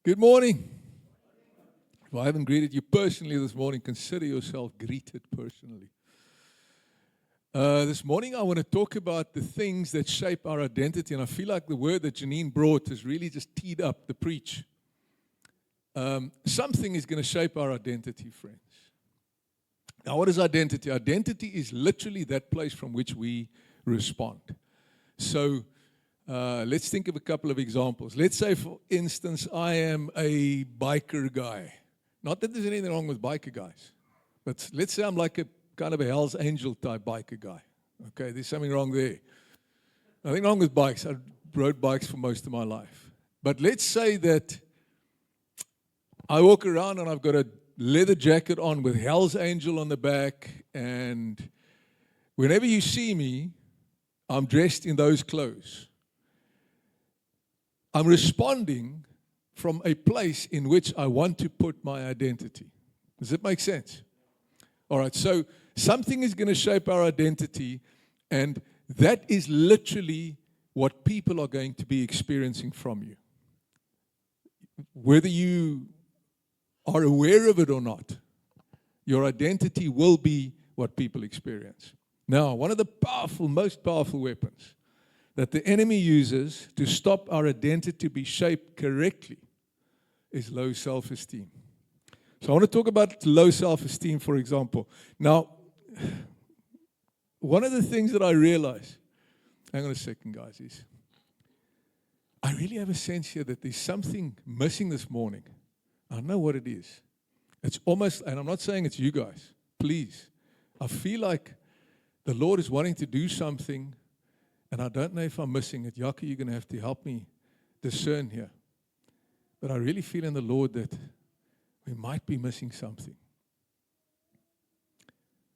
Good morning. If I haven't greeted you personally this morning, consider yourself greeted personally. This morning I want to talk about the things that shape our identity, and I feel like the word that Janine brought has really just teed up the preach. Something is going to shape our identity, friends. Now, what is identity? Identity is literally that place from which we respond. So, let's think of a couple of examples. Let's say, for instance, I am a biker guy. Not that there's anything wrong with biker guys, but let's say I'm like a kind of a Hell's Angel type biker guy. Okay, there's something wrong there. Nothing wrong with bikes. I rode bikes for most of my life. But let's say that I walk around and I've got a leather jacket on with Hell's Angel on the back, and whenever you see me, I'm dressed in those clothes. I'm responding from a place in which I want to put my identity. Does it make sense? All right, so something is going to shape our identity, and that is literally what people are going to be experiencing from you. Whether you are aware of it or not, your identity will be what people experience. Now, one of the most powerful weapons that the enemy uses to stop our identity to be shaped correctly is low self-esteem. So I want to talk about low self-esteem, for example. Now, one of the things that I realize, hang on a second, guys, is I really have a sense here that there's something missing this morning. I don't know what it is. It's almost, and I'm not saying it's you guys, please. I feel like the Lord is wanting to do something, and I don't know if I'm missing it. Yaka, you're going to have to help me discern here. But I really feel in the Lord that we might be missing something.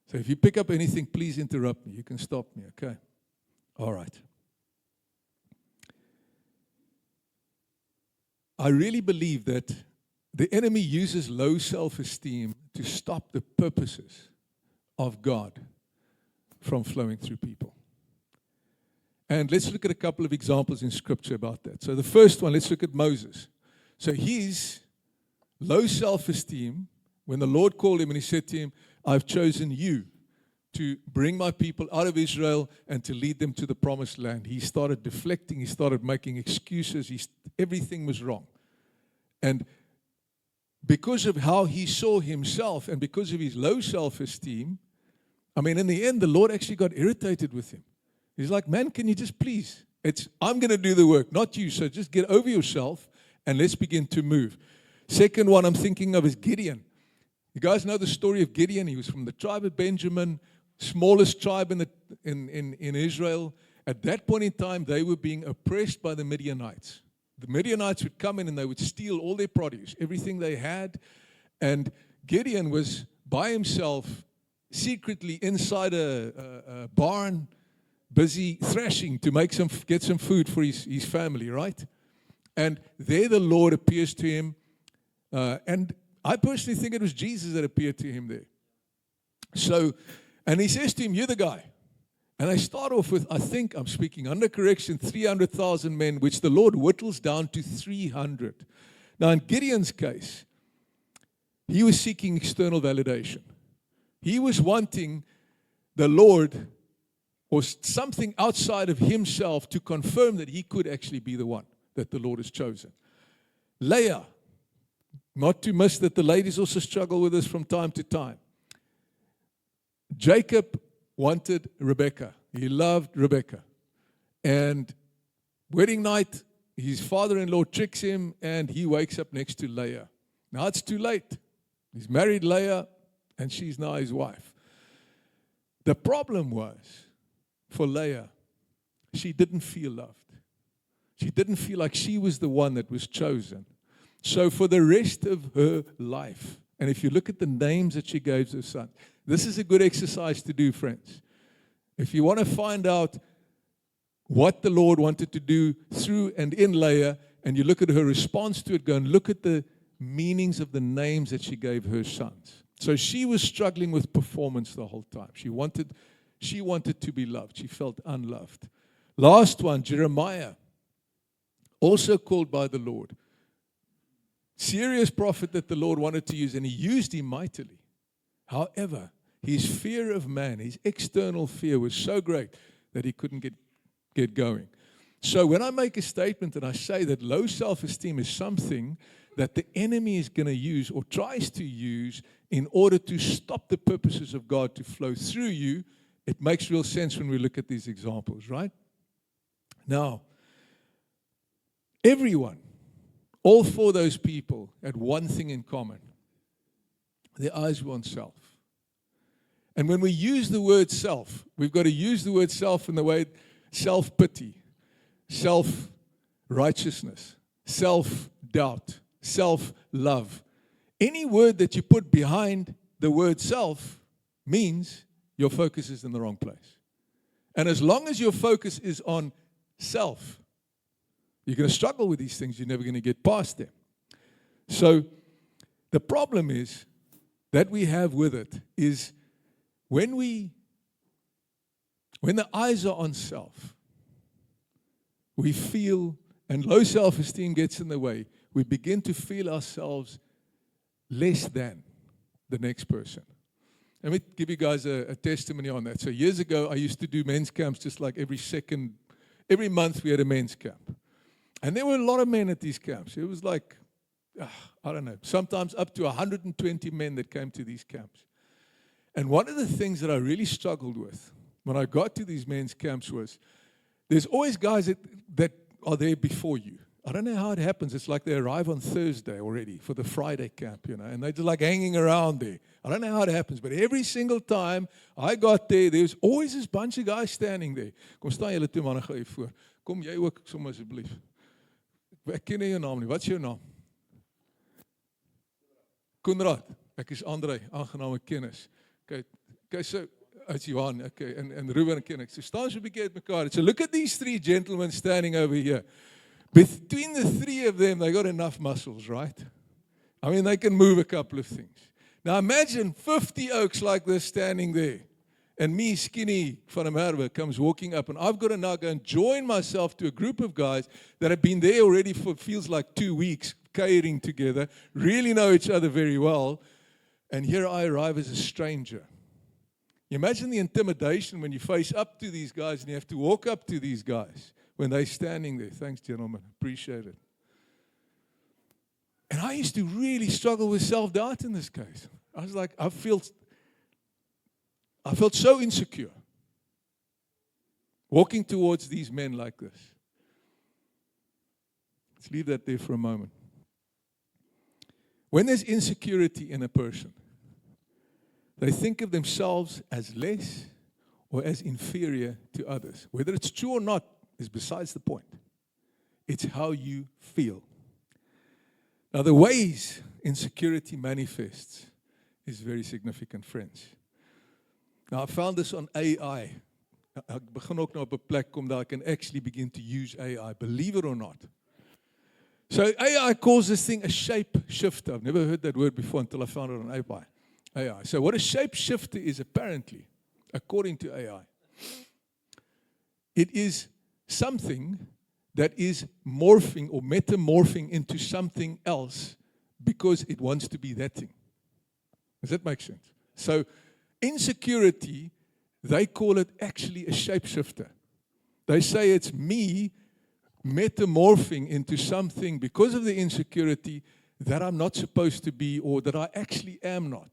So if you pick up anything, please interrupt me. You can stop me, okay? All right. I really believe that the enemy uses low self-esteem to stop the purposes of God from flowing through people. And let's look at a couple of examples in Scripture about that. So the first one, let's look at Moses. So his low self-esteem, when the Lord called him and he said to him, I've chosen you to bring my people out of Israel and to lead them to the promised land. He started deflecting, he started making excuses, everything was wrong. And because of how he saw himself and because of his low self-esteem, in the end, the Lord actually got irritated with him. He's like, man, can you just please? I'm going to do the work, not you. So just get over yourself and let's begin to move. Second one I'm thinking of is Gideon. You guys know the story of Gideon. He was from the tribe of Benjamin, smallest tribe in Israel. At that point in time, they were being oppressed by the Midianites. The Midianites would come in and they would steal all their produce, everything they had. And Gideon was by himself, secretly inside a barn, busy threshing to get some food for his family, right? And there the Lord appears to him. And I personally think it was Jesus that appeared to him there. So, and he says to him, you're the guy. And I start off with, I think I'm speaking under correction, 300,000 men, which the Lord whittles down to 300. Now, in Gideon's case, he was seeking external validation. He was wanting the Lord or something outside of himself to confirm that he could actually be the one that the Lord has chosen. Leah, not to miss that the ladies also struggle with this from time to time. Jacob wanted Rebekah. He loved Rebekah. And wedding night, his father-in-law tricks him and he wakes up next to Leah. Now it's too late. He's married Leah and she's now his wife. The problem was, for Leah, she didn't feel loved. She didn't feel like she was the one that was chosen. So for the rest of her life, and if you look at the names that she gave her son, this is a good exercise to do, friends. If you want to find out what the Lord wanted to do through and in Leah, and you look at her response to it, go and look at the meanings of the names that she gave her sons. So she was struggling with performance the whole time. She wanted to be loved. She felt unloved. Last one, Jeremiah, also called by the Lord. serious prophet that the Lord wanted to use, and He used him mightily. However, his fear of man, his external fear was so great that he couldn't get going. So when I make a statement and I say that low self-esteem is something that the enemy is going to use or tries to use in order to stop the purposes of God to flow through you, it makes real sense when we look at these examples, right? Now, everyone, all four of those people had one thing in common. Their eyes were on self. And when we use the word self, we've got to use the word self in the way self-pity, self-righteousness, self-doubt, self-love. Any word that you put behind the word self means your focus is in the wrong place. And as long as your focus is on self, you're going to struggle with these things. You're never going to get past them. So the problem is that we have with it is when the eyes are on self, we feel, and low self-esteem gets in the way, we begin to feel ourselves less than the next person. Let me give you guys a testimony on that. So years ago, I used to do men's camps just like every month we had a men's camp. And there were a lot of men at these camps. It was like, I don't know, sometimes up to 120 men that came to these camps. And one of the things that I really struggled with when I got to these men's camps was there's always guys that are there before you. I don't know how it happens. It's like they arrive on Thursday already for the Friday camp, and they're just like hanging around there. I don't know how it happens, but every single time I got there was always this bunch of guys standing there. Kom staan julle toe manne gou voor. Kom jy ook sommer asseblief. Ek ken nie jou naam nie. Wat is jou naam? Konrad. Ek is Andre, aangename kennis. Okay, so it's Johan, okay, and Ruben ken ek. So staan so 'n bietjie uit mekaar. So look at these three gentlemen standing over here. Between the three of them, they got enough muscles, right? I mean, they can move a couple of things. Now imagine 50 oaks like this standing there. And me, skinny van der Merwe, comes walking up. And I've got to now go and join myself to a group of guys that have been there already for, feels like 2 weeks, catering together, really know each other very well. And here I arrive as a stranger. You imagine the intimidation when you face up to these guys and you have to walk up to these guys when they're standing there. Thanks, gentlemen. Appreciate it. And I used to really struggle with self-doubt in this case. I was like, I felt so insecure walking towards these men like this. Let's leave that there for a moment. When there's insecurity in a person, they think of themselves as less or as inferior to others. Whether it's true or not is besides the point. It's how you feel. Now, the ways insecurity manifests is very significant, friends. Now, I found this on AI. Ek begin ook nou op 'n plek kom daar I can actually begin to use AI, believe it or not. So AI calls this thing a shape shifter. I've never heard that word before until I found it on AI. So what a shape shifter is apparently, according to AI, it is something that is morphing or metamorphing into something else because it wants to be that thing. Does that make sense? So insecurity, they call it actually a shapeshifter. They say it's me metamorphing into something because of the insecurity that I'm not supposed to be or that I actually am not.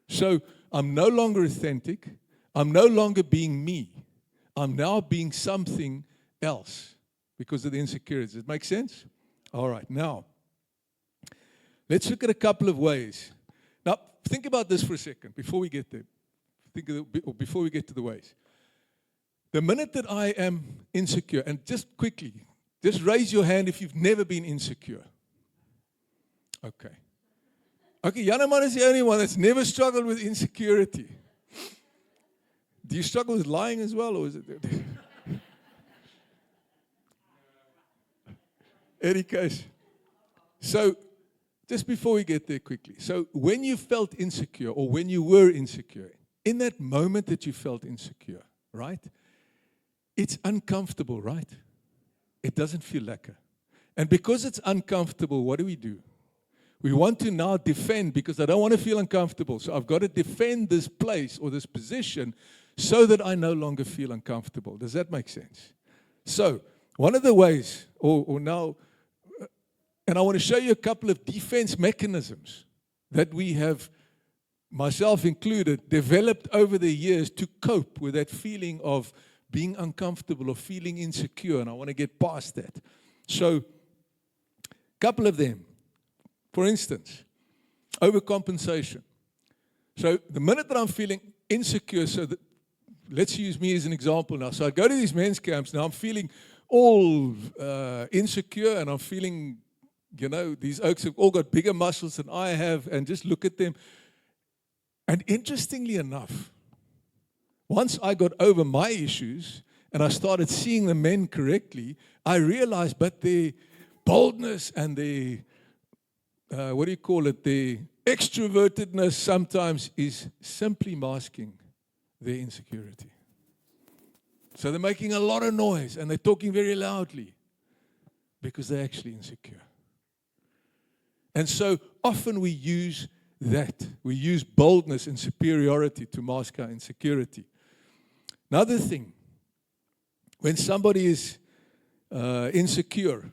So I'm no longer authentic. I'm no longer being me. I'm now being something else because of the insecurities. Does it make sense? All right. Now, let's look at a couple of ways. Now, think about this for a second before we get there. Before we get to the ways. The minute that I am insecure, and just quickly, just raise your hand if you've never been insecure. Okay. Okay, Janeman is the only one that's never struggled with insecurity. Do you struggle with lying as well, or is it? Any case. So, just before we get there quickly. So, when you felt insecure, or when you were insecure, in that moment that you felt insecure, right? It's uncomfortable, right? It doesn't feel lekker. And because it's uncomfortable, what do? We want to now defend because I don't want to feel uncomfortable. So I've got to defend this place or this position so that I no longer feel uncomfortable. Does that make sense? So one of the ways, or now, and I want to show you a couple of defense mechanisms that we have, myself included, developed over the years to cope with that feeling of being uncomfortable or feeling insecure, and I want to get past that. So, a couple of them. For instance, overcompensation. So, the minute that I'm feeling insecure, let's use me as an example now. So, I go to these men's camps, now I'm feeling all insecure, and I'm feeling, these oaks have all got bigger muscles than I have, and just look at them. And interestingly enough, once I got over my issues and I started seeing the men correctly, I realized, but their boldness and their, their extrovertedness sometimes is simply masking their insecurity. So they're making a lot of noise and they're talking very loudly because they're actually insecure. And so often we use that. We use boldness and superiority to mask our insecurity. Another thing, when somebody is insecure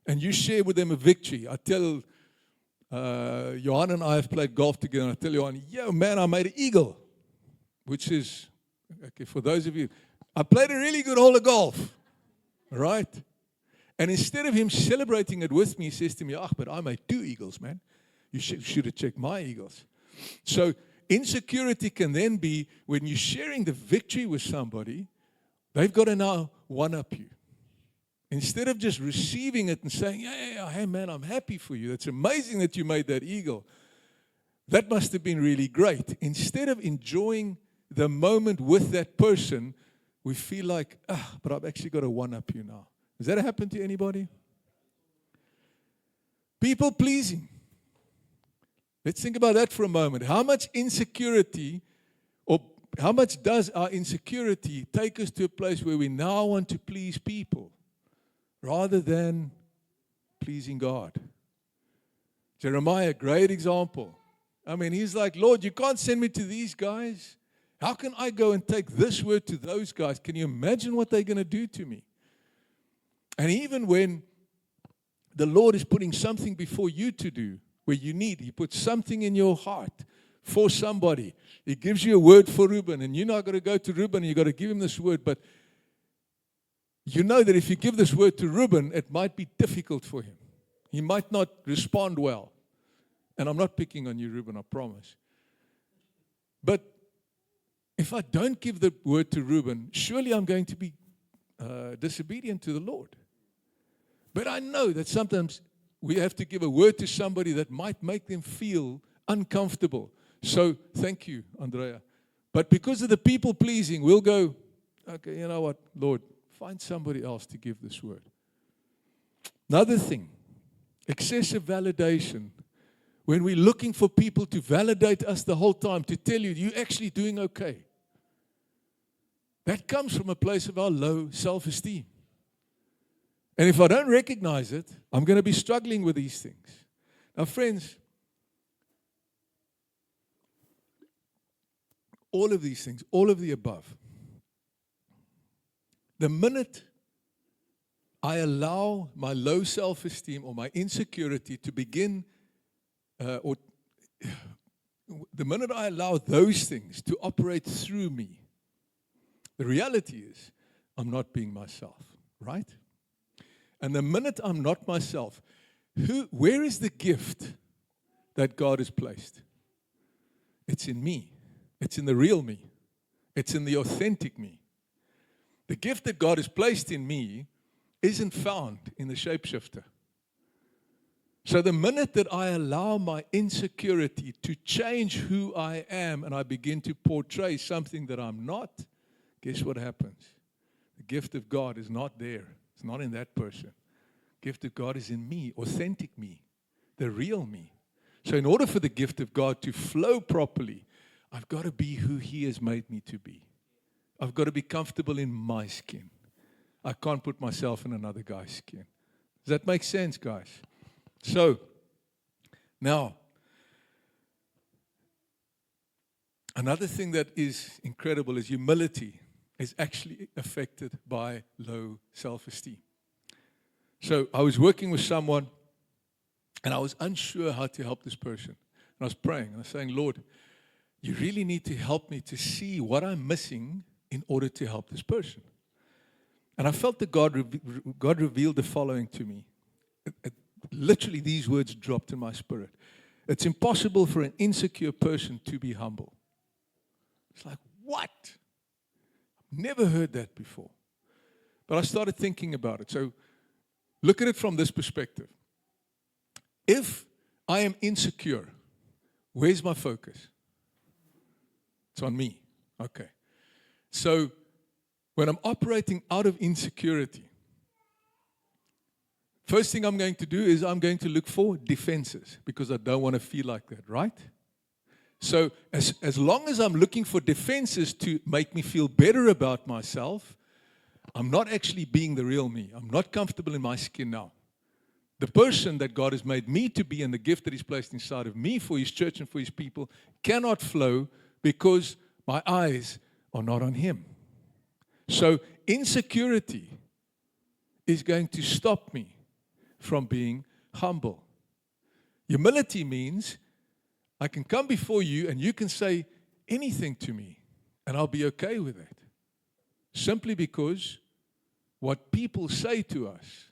and you share with them a victory, I tell Johan and I have played golf together, and I tell Johan, yo man, I made an eagle, which is, okay, for those of you, I played a really good hole of golf, right? And instead of him celebrating it with me, he says to me, but I made 2 eagles, man. You should have checked my eagles. So insecurity can then be when you're sharing the victory with somebody, they've got to now one-up you. Instead of just receiving it and saying, hey man, I'm happy for you. It's amazing that you made that eagle. That must have been really great. Instead of enjoying the moment with that person, we feel like, but I've actually got to one-up you now. Has that happened to anybody? People pleasing. Let's think about that for a moment. How much insecurity, or how much does our insecurity take us to a place where we now want to please people rather than pleasing God? Jeremiah, great example. I mean, he's like, Lord, you can't send me to these guys. How can I go and take this word to those guys? Can you imagine what they're going to do to me? And even when the Lord is putting something before you to do, where you need, He puts something in your heart for somebody. He gives you a word for Reuben, and you're not going to go to Reuben and you've got to give him this word, but you know that if you give this word to Reuben, it might be difficult for him. He might not respond well. And I'm not picking on you, Reuben, I promise. But if I don't give the word to Reuben, surely I'm going to be disobedient to the Lord. But I know that sometimes we have to give a word to somebody that might make them feel uncomfortable. So, thank you, Andrea. But because of the people pleasing, we'll go, okay, you know what, Lord, find somebody else to give this word. Another thing, excessive validation. When we're looking for people to validate us the whole time, to tell you, you're actually doing okay. That comes from a place of our low self-esteem. And if I don't recognize it, I'm going to be struggling with these things. Now, friends, all of these things, all of the above, the minute I allow my low self-esteem or my insecurity to begin, or the minute I allow those things to operate through me, the reality is I'm not being myself, right? And the minute I'm not myself, where is the gift that God has placed? It's in me. It's in the real me. It's in the authentic me. The gift that God has placed in me isn't found in the shapeshifter. So the minute that I allow my insecurity to change who I am and I begin to portray something that I'm not, guess what happens? The gift of God is not there. It's not in that person. The gift of God is in me, authentic me, the real me. So in order for the gift of God to flow properly, I've got to be who He has made me to be. I've got to be comfortable in my skin. I can't put myself in another guy's skin. Does that make sense, guys? So, Now, another thing that is incredible is humility is actually affected by low self-esteem. So I was working with someone, and I was unsure how to help this person. And I was praying, and I was saying, Lord, you really need to help me to see what I'm missing in order to help this person. And I felt that God revealed the following to me. Literally, these words dropped in my spirit. It's impossible for an insecure person to be humble. It's like, what? Never heard that before. But I started thinking about it. So look at it from this perspective. If I am insecure, where's my focus? It's on me. Okay. So when I'm operating out of insecurity, first thing I'm going to do is I'm going to look for defenses because I don't want to feel like that, right? So as long as I'm looking for defenses to make me feel better about myself, I'm not actually being the real me. I'm not comfortable in my skin now. The person that God has made me to be and the gift that He's placed inside of me for His church and for His people cannot flow because my eyes are not on Him. So insecurity is going to stop me from being humble. Humility means I can come before you and you can say anything to me and I'll be okay with it. Simply because what people say to us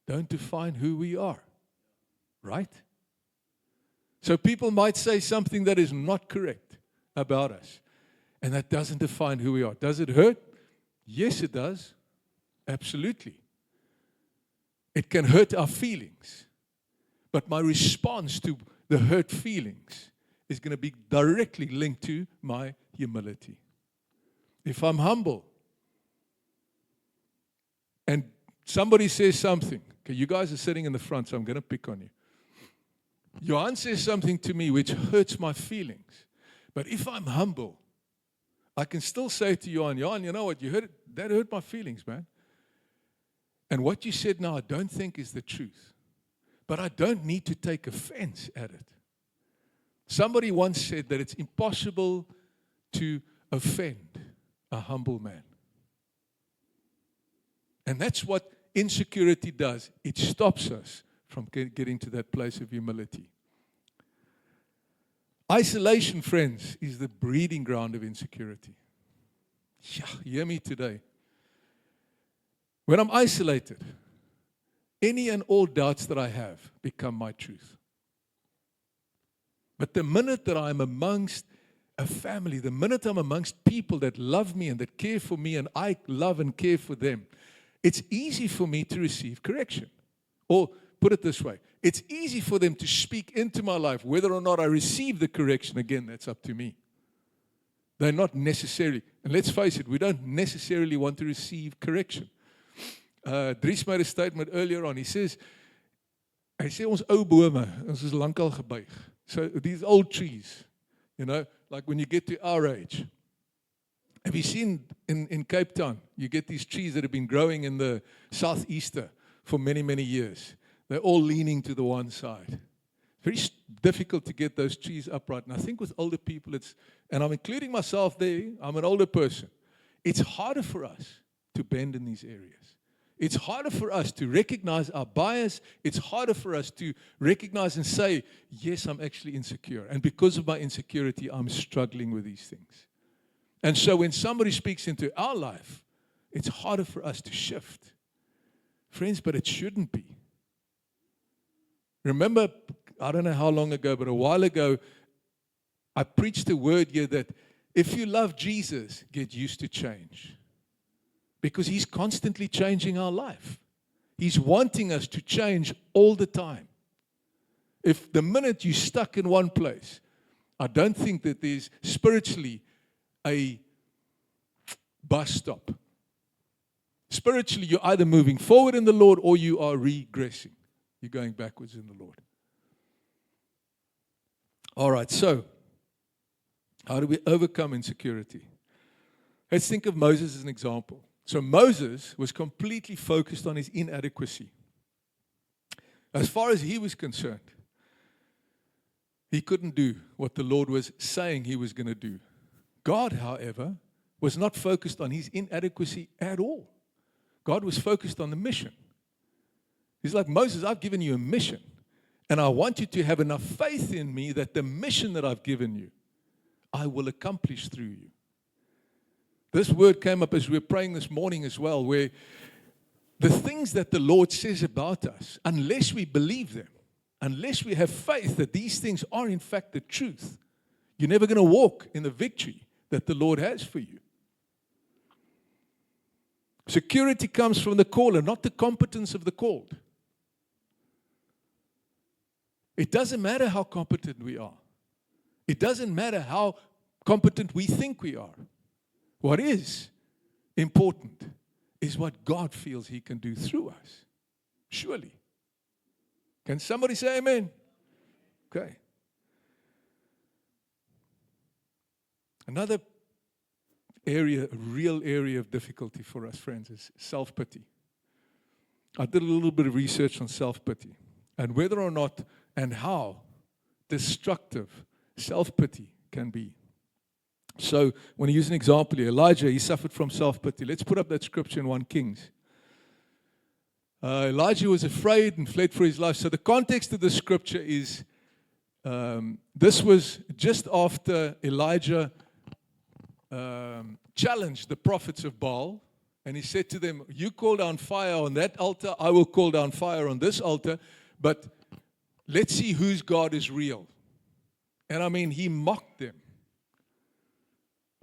don't define who we are. Right? So people might say something that is not correct about us. And that doesn't define who we are. Does it hurt? Yes, it does. Absolutely. It can hurt our feelings. But my response to the hurt feelings is going to be directly linked to my humility. If I'm humble and somebody says something, okay, you guys are sitting in the front, so I'm going to pick on you. Johan says something to me which hurts my feelings. But if I'm humble, I can still say to Johan, you know what, you heard it, that hurt my feelings, man. And what you said now, I don't think is the truth. But I don't need to take offense at it. Somebody once said that it's impossible to offend a humble man. And that's what insecurity does. It stops us from getting to that place of humility. Isolation, friends, is the breeding ground of insecurity. Yeah, hear me today. When I'm isolated, any and all doubts that I have become my truth. But the minute that I'm amongst a family, the minute I'm amongst people that love me and that care for me and I love and care for them, it's easy for me to receive correction. Or put it this way, it's easy for them to speak into my life. Whether or not I receive the correction, again, that's up to me. They're not necessarily, and let's face it, we don't necessarily want to receive correction. Dries made a statement earlier on. He says, ons ou bome, ons is lankal gebuig. So these old trees, you know, like when you get to our age. Have you seen in Cape Town, you get these trees that have been growing in the southeaster for many, many years. They're all leaning to the one side. Very difficult to get those trees upright. And I think with older people, and I'm including myself there, I'm an older person. It's harder for us to bend in these areas. It's harder for us to recognize our bias. It's harder for us to recognize and say, yes, I'm actually insecure. And because of my insecurity, I'm struggling with these things. And so when somebody speaks into our life, it's harder for us to shift. Friends, but it shouldn't be. Remember, I don't know how long ago, but a while ago, I preached a word here that if you love Jesus, get used to change. Because He's constantly changing our life. He's wanting us to change all the time. If the minute you're stuck in one place, I don't think that there's spiritually a bus stop. Spiritually, you're either moving forward in the Lord or you are regressing. You're going backwards in the Lord. All right, so how do we overcome insecurity? Let's think of Moses as an example. So Moses was completely focused on his inadequacy. As far as he was concerned, He couldn't do what the Lord was saying he was going to do. God, however, was not focused on his inadequacy at all. God was focused on the mission. He's like, Moses, I've given you a mission, and I want you to have enough faith in me that the mission that I've given you, I will accomplish through you. This word came up as we were praying this morning as well, where the things that the Lord says about us, unless we believe them, unless we have faith that these things are in fact the truth, you're never going to walk in the victory that the Lord has for you. Security comes from the caller, not the competence of the called. It doesn't matter how competent we are. It doesn't matter how competent we think we are. What is important is what God feels he can do through us. Surely. Can somebody say amen? Okay. Another area, a real area of difficulty for us, friends, is self-pity. I did a little bit of research on self-pity and whether or not and how destructive self-pity can be. So, when I use an example here, Elijah, he suffered from self-pity. Let's put up that scripture in 1 Kings. Elijah was afraid and fled for his life. So, the context of the scripture is, this was just after Elijah challenged the prophets of Baal. And he said to them, you call down fire on that altar, I will call down fire on this altar. But let's see whose God is real. And I mean, he mocked them.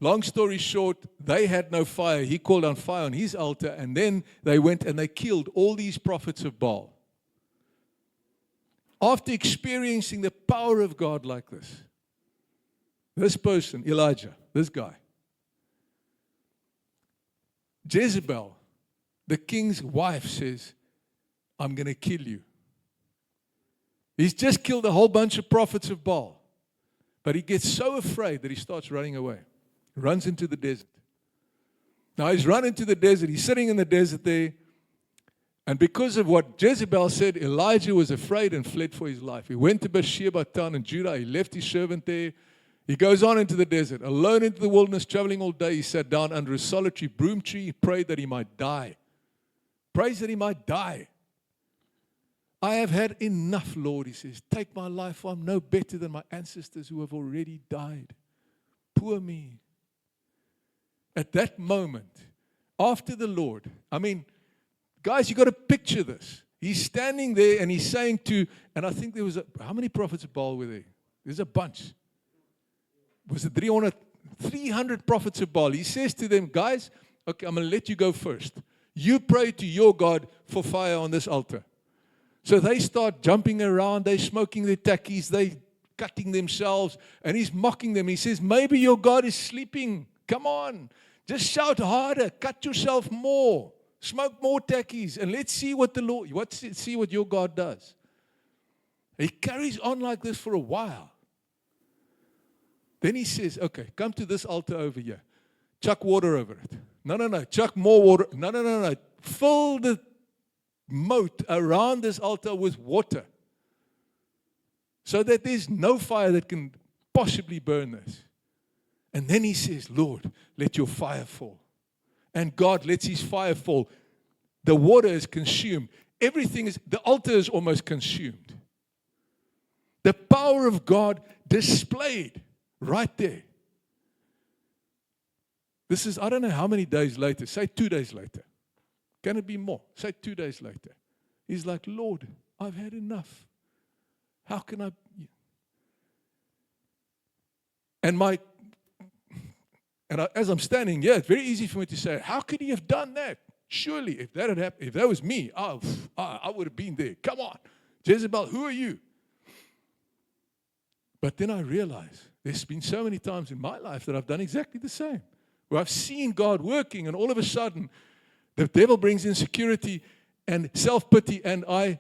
Long story short, they had no fire. He called down fire on his altar, and then they went and they killed all these prophets of Baal. After experiencing the power of God like this person, Elijah, this guy, Jezebel, the king's wife, says, I'm going to kill you. He's just killed a whole bunch of prophets of Baal. But he gets so afraid that he starts running away. Runs into the desert. Now he's run into the desert. He's sitting in the desert there. And because of what Jezebel said, Elijah was afraid and fled for his life. He went to Beersheba town in Judah. He left his servant there. He goes on into the desert, alone into the wilderness, traveling all day. He sat down under a solitary broom tree. He prayed that he might die. Prays that he might die. I have had enough, Lord, he says. Take my life, for I'm no better than my ancestors who have already died. Poor me. At that moment, after the Lord, I mean, guys, you got to picture this. He's standing there and he's saying to, and I think there was, how many prophets of Baal were there? There's a bunch. Was it 300 prophets of Baal? He says to them, guys, okay, I'm going to let you go first. You pray to your God for fire on this altar. So they start jumping around, they're smoking their tackies, they're cutting themselves, and he's mocking them. He says, maybe your God is sleeping. Come on, just shout harder, cut yourself more, smoke more tackies, and let's see what see what your God does. He carries on like this for a while. Then he says, okay, come to this altar over here. Chuck water over it. No. Chuck more water. No. Fill the moat around this altar with water so that there's no fire that can possibly burn this. And then he says, Lord, let your fire fall. And God lets his fire fall. The water is consumed. The altar is almost consumed. The power of God displayed right there. This is, I don't know how many days later. Say 2 days later. Can it be more? Say 2 days later. He's like, Lord, I've had enough. How can I? As I'm standing here, it's very easy for me to say, how could he have done that? Surely, if that had happened, if that was me, I would have been there. Come on. Jezebel, who are you? But then I realized there's been so many times in my life that I've done exactly the same. Where I've seen God working, and all of a sudden, the devil brings insecurity and self-pity, and I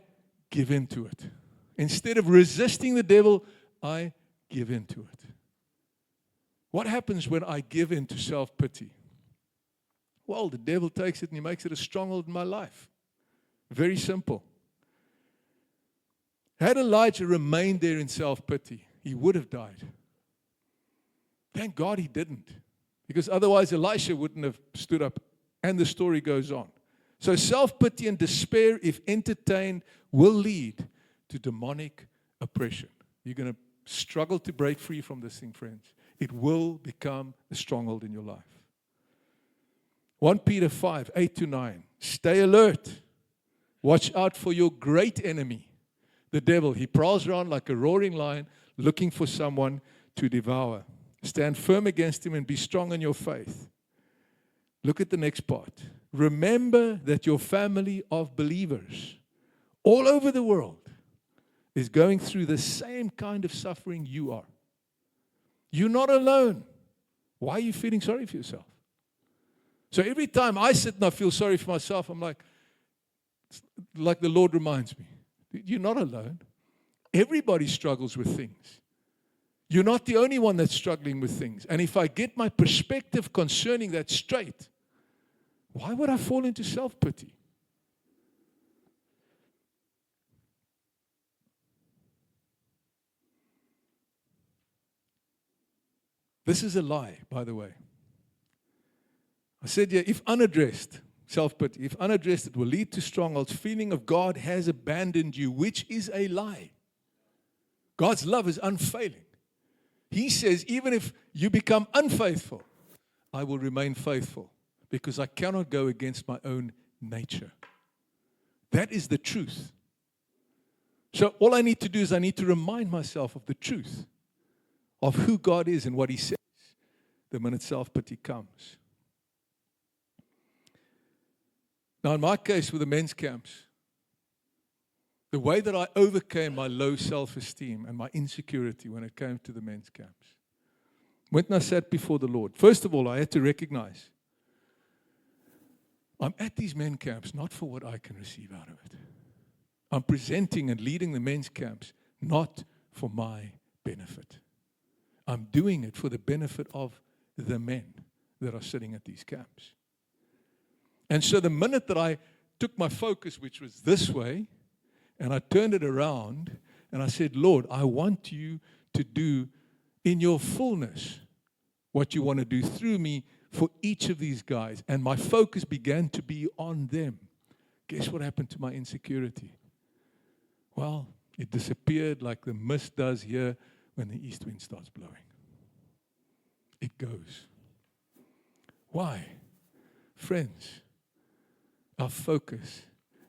give in to it. Instead of resisting the devil, I give in to it. What happens when I give in to self-pity? Well, the devil takes it and he makes it a stronghold in my life. Very simple. Had Elijah remained there in self-pity, he would have died. Thank God he didn't. Because otherwise Elisha wouldn't have stood up. And the story goes on. So self-pity and despair, if entertained, will lead to demonic oppression. You're going to struggle to break free from this thing, friends. It will become a stronghold in your life. 1 Peter 5, 8-9. Stay alert. Watch out for your great enemy, the devil. He prowls around like a roaring lion, looking for someone to devour. Stand firm against him and be strong in your faith. Look at the next part. Remember that your family of believers all over the world is going through the same kind of suffering you are. You're not alone. Why are you feeling sorry for yourself? So every time I sit and I feel sorry for myself, I'm like the Lord reminds me, you're not alone. Everybody struggles with things. You're not the only one that's struggling with things. And if I get my perspective concerning that straight, why would I fall into self-pity? This is a lie, by the way. I said, yeah, if unaddressed, self-pity, if unaddressed, it will lead to strongholds. Feeling of God has abandoned you, which is a lie. God's love is unfailing. He says, even if you become unfaithful, I will remain faithful because I cannot go against my own nature. That is the truth. So all I need to do is I need to remind myself of the truth of who God is and what He says the minute self-pity comes. Now, in my case with the men's camps, the way that I overcame my low self-esteem and my insecurity when it came to the men's camps, when I sat before the Lord, first of all, I had to recognize I'm at these men's camps not for what I can receive out of it. I'm presenting and leading the men's camps not for my benefit. I'm doing it for the benefit of the men that are sitting at these camps. And so the minute that I took my focus, which was this way, and I turned it around, and I said, Lord, I want you to do in your fullness what you want to do through me for each of these guys. And my focus began to be on them. Guess what happened to my insecurity? Well, it disappeared like the mist does here when the east wind starts blowing. It goes. Why? Friends, our focus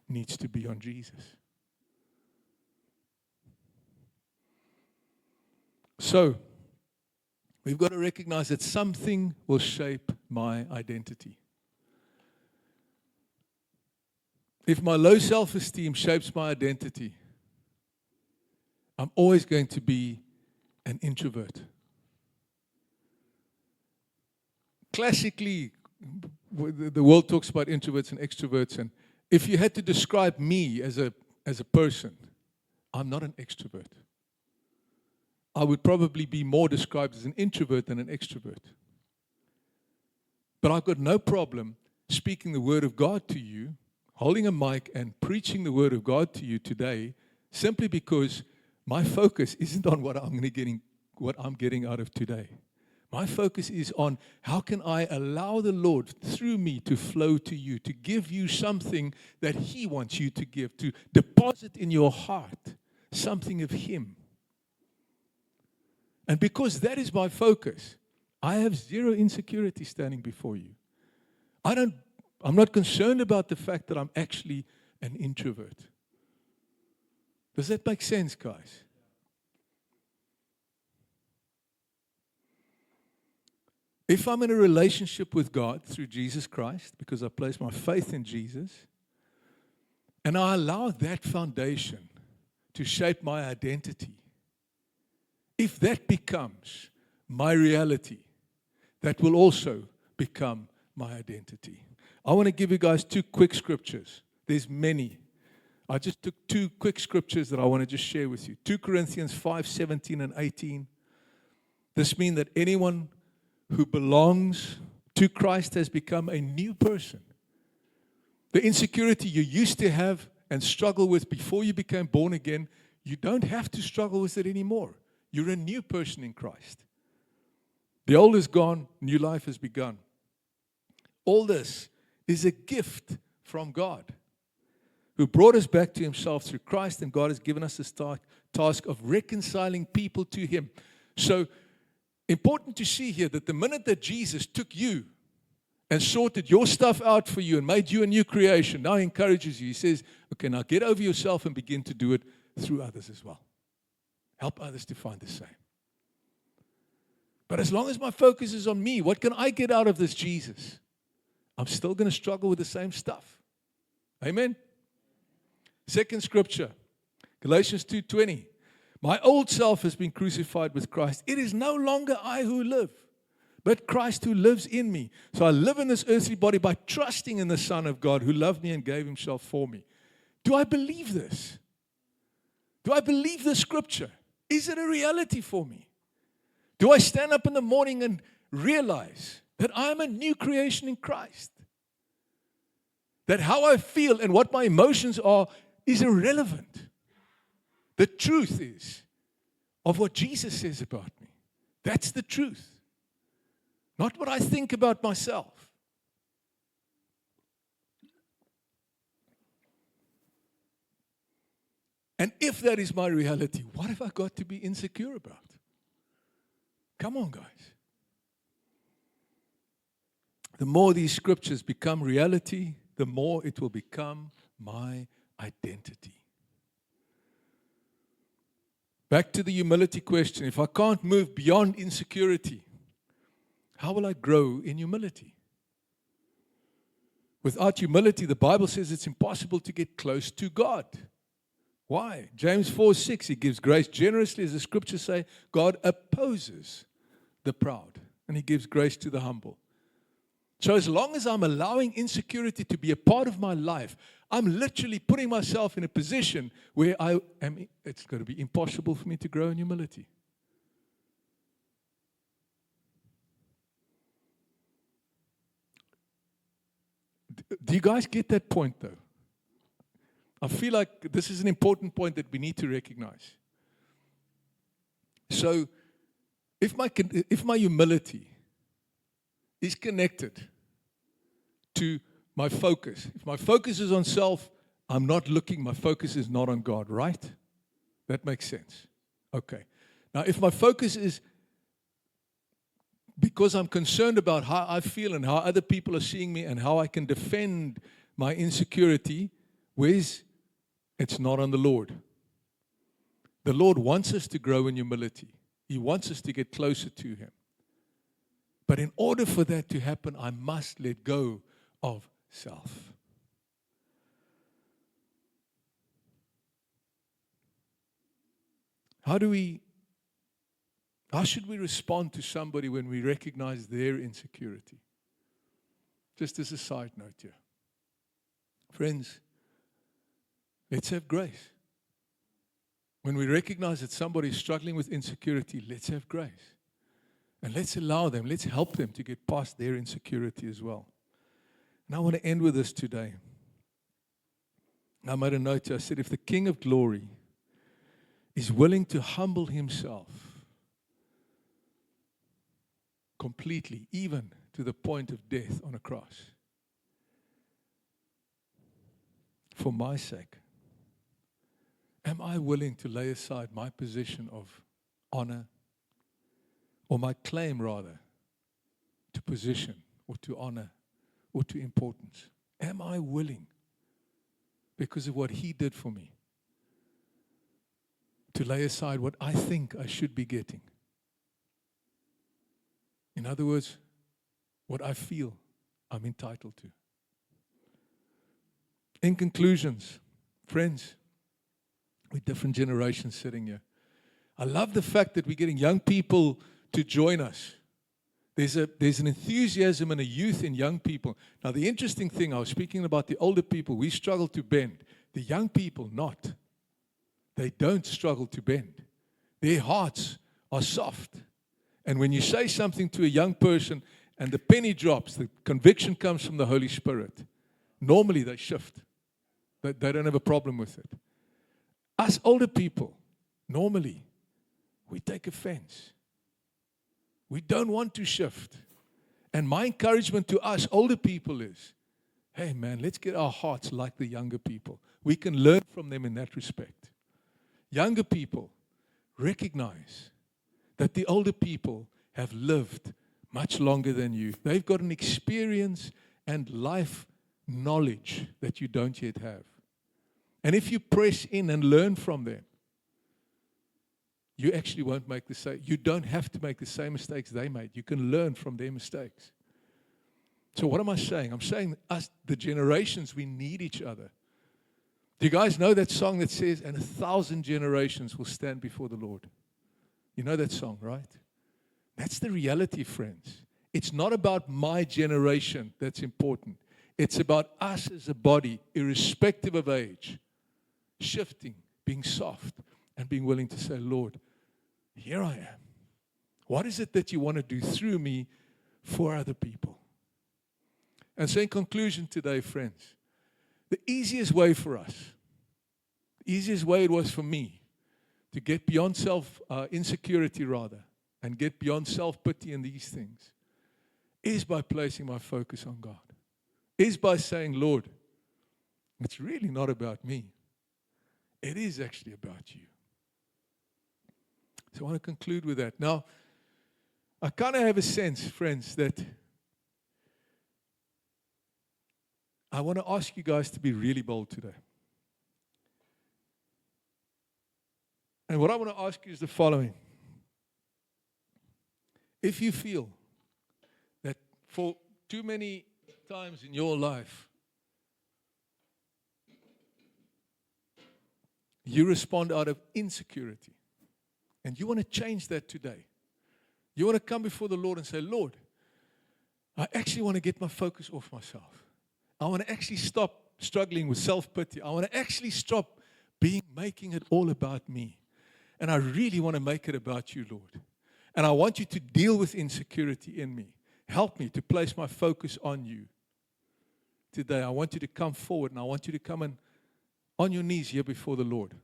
needs to be on Jesus. So, we've got to recognize that something will shape my identity. If my low self-esteem shapes my identity, I'm always going to be an introvert. Classically, the world talks about introverts and extroverts, and if you had to describe me as a person, I'm not an extrovert. I would probably be more described as an introvert than an extrovert. But I've got no problem speaking the Word of God to you, holding a mic and preaching the Word of God to you today, simply because my focus isn't on what I'm getting out of today. My focus is on how can I allow the Lord through me to flow to you, to give you something that He wants you to give, to deposit in your heart something of Him. And because that is my focus, I have zero insecurity standing before you. I'm not concerned about the fact that I'm actually an introvert. Does that make sense, guys? If I'm in a relationship with God through Jesus Christ, because I place my faith in Jesus, and I allow that foundation to shape my identity, if that becomes my reality, that will also become my identity. I want to give you guys 2 quick scriptures. There's many. I just took 2 quick scriptures that I want to just share with you. 2 Corinthians 5:17 and 18. This means that anyone who belongs to Christ has become a new person. The insecurity you used to have and struggle with before you became born again, you don't have to struggle with it anymore. You're a new person in Christ. The old is gone, new life has begun. All this is a gift from God, who brought us back to Himself through Christ, and God has given us this task of reconciling people to Him. So, important to see here that the minute that Jesus took you and sorted your stuff out for you and made you a new creation, now He encourages you. He says, okay, now get over yourself and begin to do it through others as well. Help others to find the same. But as long as my focus is on me, what can I get out of this Jesus? I'm still going to struggle with the same stuff. Amen? Second scripture, Galatians 2:20. My old self has been crucified with Christ. It is no longer I who live, but Christ who lives in me. So I live in this earthly body by trusting in the Son of God who loved me and gave Himself for me. Do I believe this? Do I believe this scripture? Is it a reality for me? Do I stand up in the morning and realize that I am a new creation in Christ? That how I feel and what my emotions are is irrelevant. The truth is of what Jesus says about me. That's the truth. Not what I think about myself. And if that is my reality, what have I got to be insecure about? Come on, guys. The more these scriptures become reality, the more it will become my identity. Back to the humility question. If I can't move beyond insecurity, how will I grow in humility? Without humility, the Bible says it's impossible to get close to God. Why? James 4:6, He gives grace generously, as the scriptures say. God opposes the proud, and He gives grace to the humble. So as long as I'm allowing insecurity to be a part of my life, I'm literally putting myself in a position where it's going to be impossible for me to grow in humility. Do you guys get that point, though? I feel like this is an important point that we need to recognize. So, if my humility is connected to my focus, if my focus is on self, I'm not looking, my focus is not on God, right? That makes sense. Okay. Now, if my focus is because I'm concerned about how I feel and how other people are seeing me and how I can defend my insecurity, it's not on the Lord. The Lord wants us to grow in humility. He wants us to get closer to Him. But in order for that to happen, I must let go of self. How should we respond to somebody when we recognize their insecurity? Just as a side note here. Friends, let's have grace. When we recognize that somebody is struggling with insecurity, let's have grace. And let's allow them, let's help them to get past their insecurity as well. And I want to end with this today. I made a note here. I said, if the King of Glory is willing to humble Himself completely, even to the point of death on a cross, for my sake, am I willing to lay aside my position of honor, or my claim rather, to position or to honor or to importance? Am I willing, because of what He did for me, to lay aside what I think I should be getting? In other words, what I feel I'm entitled to. In conclusions, friends, we're different generations sitting here. I love the fact that we're getting young people to join us. There's an enthusiasm and a youth in young people. Now, the interesting thing, I was speaking about the older people, we struggle to bend. The young people, not. They don't struggle to bend. Their hearts are soft. And when you say something to a young person and the penny drops, the conviction comes from the Holy Spirit, normally they shift. They don't have a problem with it. Us older people, normally, we take offense. We don't want to shift. And my encouragement to us older people is, hey man, let's get our hearts like the younger people. We can learn from them in that respect. Younger people, recognize that the older people have lived much longer than you. They've got an experience and life knowledge that you don't yet have. And if you press in and learn from them, you actually won't make the same. You don't have to make the same mistakes they made. You can learn from their mistakes. So what am I saying? I'm saying us, the generations, we need each other. Do you guys know that song that says, and 1,000 generations will stand before the Lord? You know that song, right? That's the reality, friends. It's not about my generation that's important. It's about us as a body, irrespective of age, shifting, being soft, and being willing to say, Lord, here I am. What is it that you want to do through me for other people? And so in conclusion today, friends, the easiest way for us, the easiest way it was for me to get beyond insecurity rather, and get beyond self-pity and these things, is by placing my focus on God. Is by saying, Lord, it's really not about me. It is actually about you. So I want to conclude with that. Now, I kind of have a sense, friends, that I want to ask you guys to be really bold today. And what I want to ask you is the following. If you feel that for too many times in your life, you respond out of insecurity, and you want to change that today. You want to come before the Lord and say, Lord, I actually want to get my focus off myself. I want to actually stop struggling with self-pity. I want to actually stop making it all about me. And I really want to make it about you, Lord. And I want you to deal with insecurity in me. Help me to place my focus on you. Today, I want you to come forward, and I want you to come on your knees here before the Lord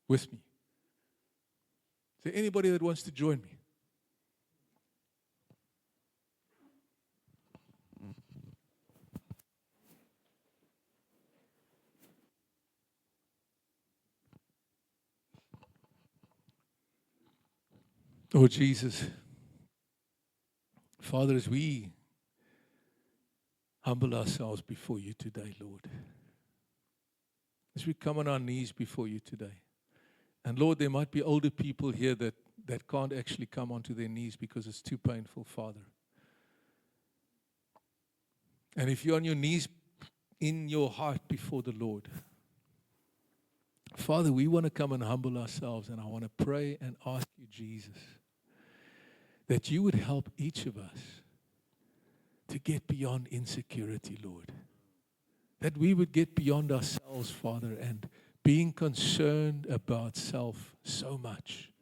with me. Is there anybody that wants to join me? Oh, Jesus. Father, as we humble ourselves before you today, Lord, as we come on our knees before you today, and Lord, there might be older people here that can't actually come onto their knees because it's too painful, Father. And if you're on your knees in your heart before the Lord, Father, we want to come and humble ourselves, and I want to pray and ask you, Jesus, that you would help each of us to get beyond insecurity, Lord. That we would get beyond ourselves, Father, and being concerned about self so much.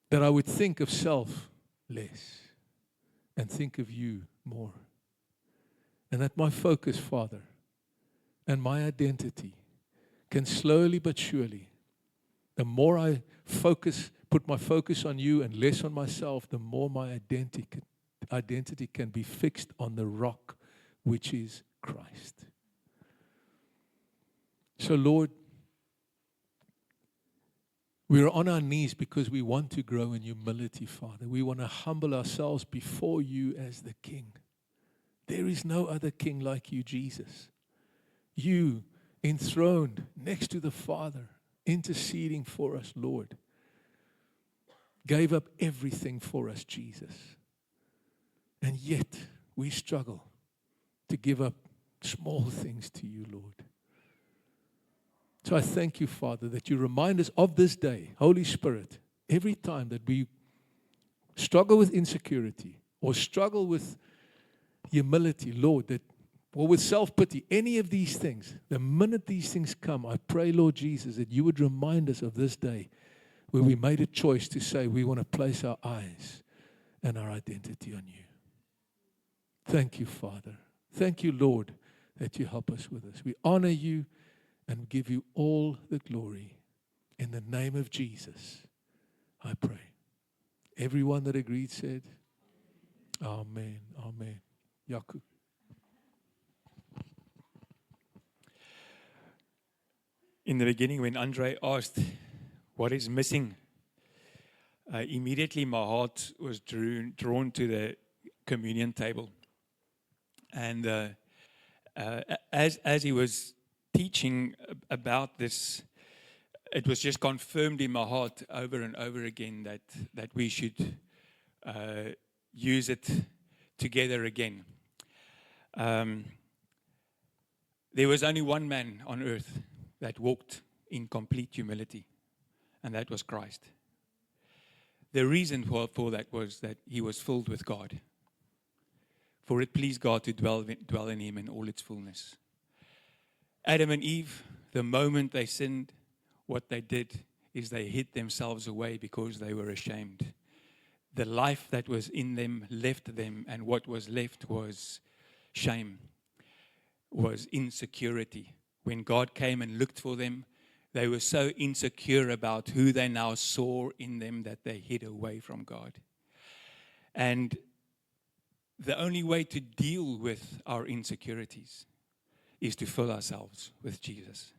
That I would think of self less and think of you more. And that my focus, Father, and my identity can slowly but surely, the more I put my focus on you and less on myself, the more my identity can be fixed on the rock, which is Christ. So, Lord, we're on our knees because we want to grow in humility, Father. We want to humble ourselves before you as the King. There is no other King like you, Jesus. You, enthroned next to the Father, interceding for us, Lord, gave up everything for us, Jesus. And yet, we struggle to give up small things to you, Lord. So I thank you, Father, that you remind us of this day, Holy Spirit, every time that we struggle with insecurity or struggle with humility, Lord, or with self-pity, any of these things, the minute these things come, I pray, Lord Jesus, that you would remind us of this day where we made a choice to say we want to place our eyes and our identity on you. Thank you, Father. Thank you, Lord, that you help us with this. We honor you and give you all the glory. In the name of Jesus, I pray. Everyone that agreed said, Amen, amen. Jaco. In the beginning, when Andre asked, what is missing? Immediately my heart was drawn to the communion table. And as he was teaching about this, it was just confirmed in my heart over and over again that we should use it together again. There was only one man on earth that walked in complete humility, and that was Christ. The reason for that was that he was filled with God. For it pleased God to dwell in him in all its fullness. Adam and Eve, the moment they sinned, what they did is they hid themselves away because they were ashamed. The life that was in them left them, and what was left was shame, was insecurity. When God came and looked for them, they were so insecure about who they now saw in them that they hid away from God. And the only way to deal with our insecurities is to fill ourselves with Jesus.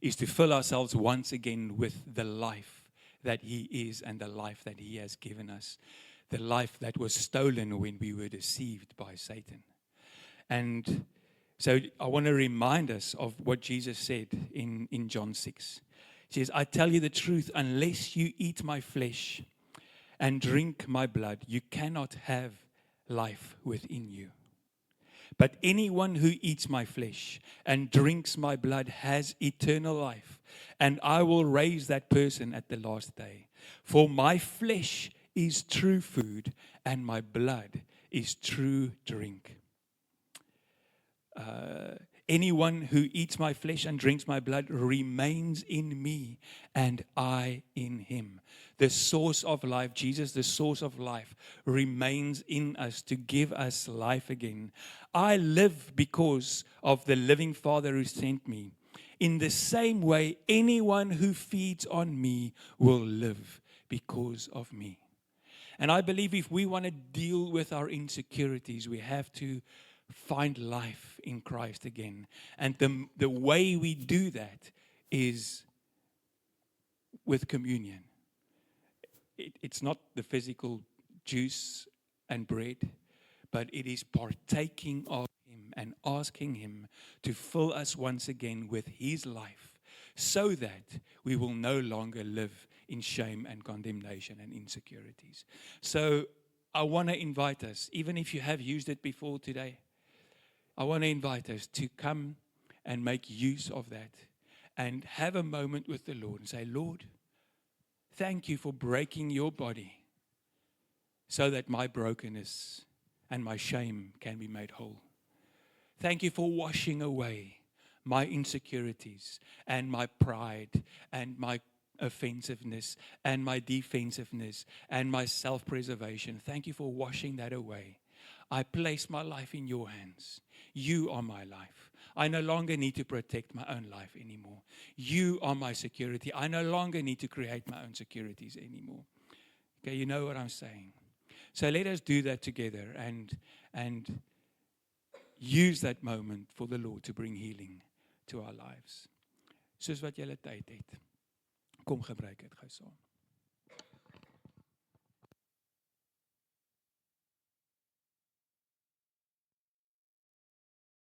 Is to fill ourselves once again with the life that He is and the life that He has given us. The life that was stolen when we were deceived by Satan. And so I want to remind us of what Jesus said in John 6. He says, I tell you the truth, unless you eat my flesh and drink my blood, you cannot have life within you. But anyone who eats my flesh and drinks my blood has eternal life, and I will raise that person at the last day. For my flesh is true food, and my blood is true drink. Anyone who eats my flesh and drinks my blood remains in me, and I in him. The source of life, Jesus, the source of life, remains in us to give us life again. I live because of the living Father who sent me. In the same way, anyone who feeds on me will live because of me. And I believe if we want to deal with our insecurities, we have to find life in Christ again. And the way we do that is with communion. It's not the physical juice and bread, but it is partaking of Him and asking Him to fill us once again with His life, so that we will no longer live in shame and condemnation and insecurities. So I want to invite us, even if you have used it before today, I want to invite us to come and make use of that and have a moment with the Lord and say, Lord, thank you for breaking your body so that my brokenness and my shame can be made whole. Thank you for washing away my insecurities and my pride and my offensiveness and my defensiveness and my self-preservation. Thank you for washing that away. I place my life in your hands. You are my life. I no longer need to protect my own life anymore. You are my security. I no longer need to create my own securities anymore. Okay, you know what I'm saying. So let us do that together and use that moment for the Lord to bring healing to our lives. Soos wat julle tyd het. Kom gebruik dit gou saam.